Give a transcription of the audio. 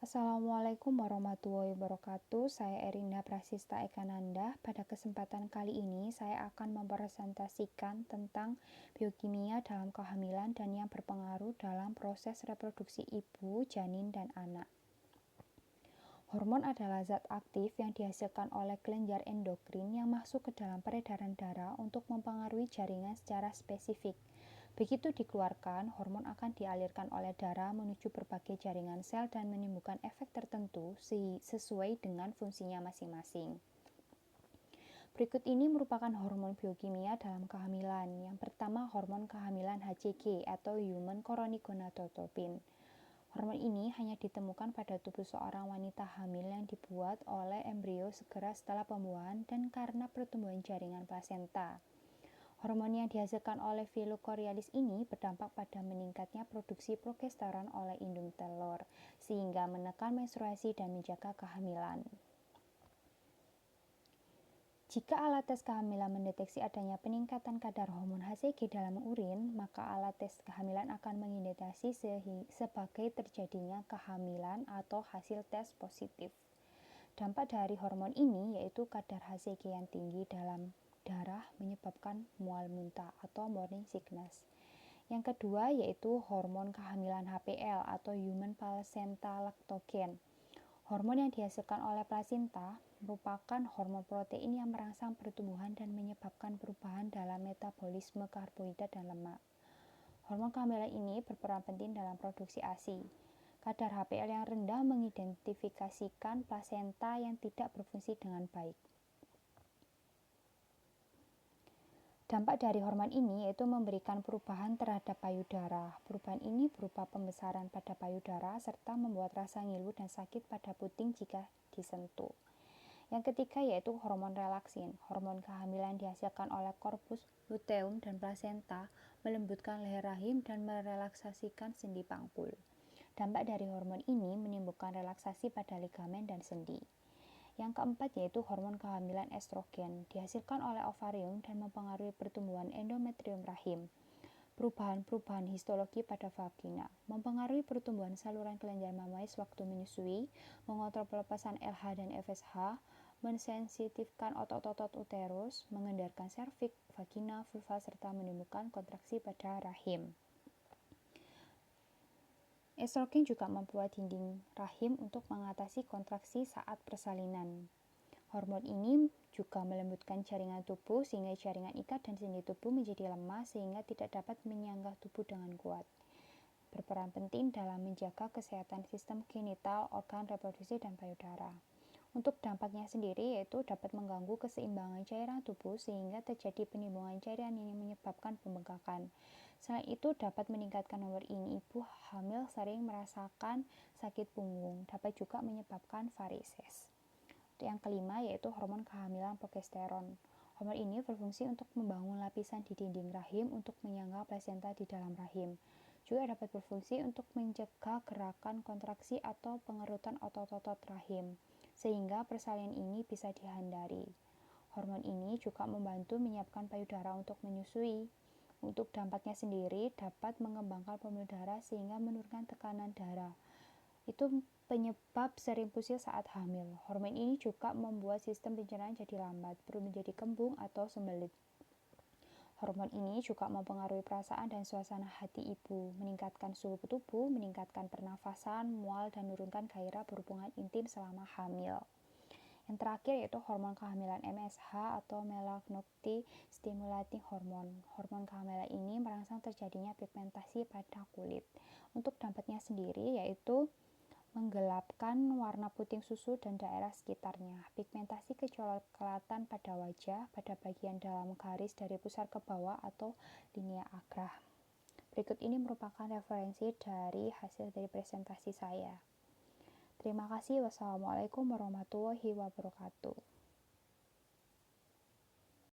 Assalamualaikum warahmatullahi wabarakatuh. Saya Erinda Prasista Ekananda. Pada kesempatan kali ini saya akan mempresentasikan tentang biokimia dalam kehamilan dan yang berpengaruh dalam proses reproduksi ibu, janin, dan anak. Hormon adalah zat aktif yang dihasilkan oleh kelenjar endokrin yang masuk ke dalam peredaran darah untuk mempengaruhi jaringan secara spesifik. Begitu dikeluarkan, hormon akan dialirkan oleh darah menuju berbagai jaringan sel dan menimbulkan efek tertentu sesuai dengan fungsinya masing-masing. Berikut ini merupakan hormon biokimia dalam kehamilan. Yang pertama, hormon kehamilan HCG atau Human Chorionic Gonadotropin. Hormon ini hanya ditemukan pada tubuh seorang wanita hamil yang dibuat oleh embrio segera setelah pembuahan dan karena pertumbuhan jaringan plasenta. Hormon yang dihasilkan oleh Phyllocoriolis ini berdampak pada meningkatnya produksi progesteron oleh indung telur, sehingga menekan menstruasi dan menjaga kehamilan. Jika alat tes kehamilan mendeteksi adanya peningkatan kadar hormon HCG dalam urin, maka alat tes kehamilan akan mengindikasi sebagai terjadinya kehamilan atau hasil tes positif. Dampak dari hormon ini yaitu kadar HCG yang tinggi dalam darah menyebabkan mual muntah atau morning sickness. Yang kedua yaitu hormon kehamilan HPL atau Human Placenta Lactogen. Hormon yang dihasilkan oleh plasenta merupakan hormon protein yang merangsang pertumbuhan dan menyebabkan perubahan dalam metabolisme karbohidrat dan lemak. Hormon kehamilan ini berperan penting dalam produksi ASI. Kadar HPL yang rendah mengidentifikasikan plasenta yang tidak berfungsi dengan baik. Dampak dari hormon ini yaitu memberikan perubahan terhadap payudara. Perubahan ini berupa pembesaran pada payudara serta membuat rasa ngilu dan sakit pada puting jika disentuh. Yang ketiga yaitu hormon relaksin. Hormon kehamilan dihasilkan oleh korpus luteum dan plasenta melembutkan leher rahim dan merelaksasikan sendi pangkul. Dampak dari hormon ini menimbulkan relaksasi pada ligamen dan sendi. Yang keempat yaitu hormon kehamilan estrogen, dihasilkan oleh ovarium dan mempengaruhi pertumbuhan endometrium rahim. Perubahan-perubahan histologi pada vagina mempengaruhi pertumbuhan saluran kelenjar mamais waktu menyusui, mengontrol pelepasan LH dan FSH, mensensitifkan otot-otot uterus, mengendalikan serviks, vagina, vulva, serta menimbulkan kontraksi pada rahim. Estrogen juga membuat dinding rahim untuk mengatasi kontraksi saat persalinan. Hormon ini juga melembutkan jaringan tubuh sehingga jaringan ikat dan sendi tubuh menjadi lemah sehingga tidak dapat menyanggah tubuh dengan kuat. Berperan penting dalam menjaga kesehatan sistem genital, organ reproduksi, dan payudara. Untuk dampaknya sendiri yaitu dapat mengganggu keseimbangan cairan tubuh sehingga terjadi penimbunan cairan yang menyebabkan pembengkakan. Selain itu dapat meningkatkan nomor ini ibu hamil sering merasakan sakit punggung, dapat juga menyebabkan varises. Yang kelima yaitu hormon kehamilan progesteron. Hormon ini berfungsi untuk membangun lapisan di dinding rahim untuk menyangga plasenta di dalam rahim. Juga dapat berfungsi untuk mencegah gerakan kontraksi atau pengerutan otot-otot rahim, sehingga persalinan ini bisa dihindari. Hormon ini juga membantu menyiapkan payudara untuk menyusui. Untuk dampaknya sendiri dapat mengembangkan pembuluh darah sehingga menurunkan tekanan darah. Itu penyebab sering pusil saat hamil. Hormon ini juga membuat sistem pencernaan jadi lambat, perlu menjadi kembung atau sembelit. Hormon ini juga mempengaruhi perasaan dan suasana hati ibu, meningkatkan suhu tubuh, meningkatkan pernafasan, mual, dan menurunkan gairah berhubungan intim selama hamil. Yang terakhir yaitu hormon kehamilan MSH atau Melanoctin Stimulating Hormone. Hormon kehamilan ini merangsang terjadinya pigmentasi pada kulit. Untuk dampaknya sendiri yaitu menggelapkan warna puting susu dan daerah sekitarnya. Pigmentasi kecoklatan pada wajah, pada bagian dalam garis dari pusar ke bawah atau linea agrah. Berikut ini merupakan referensi dari hasil dari presentasi saya. Terima kasih. Wassalamualaikum warahmatullahi wabarakatuh.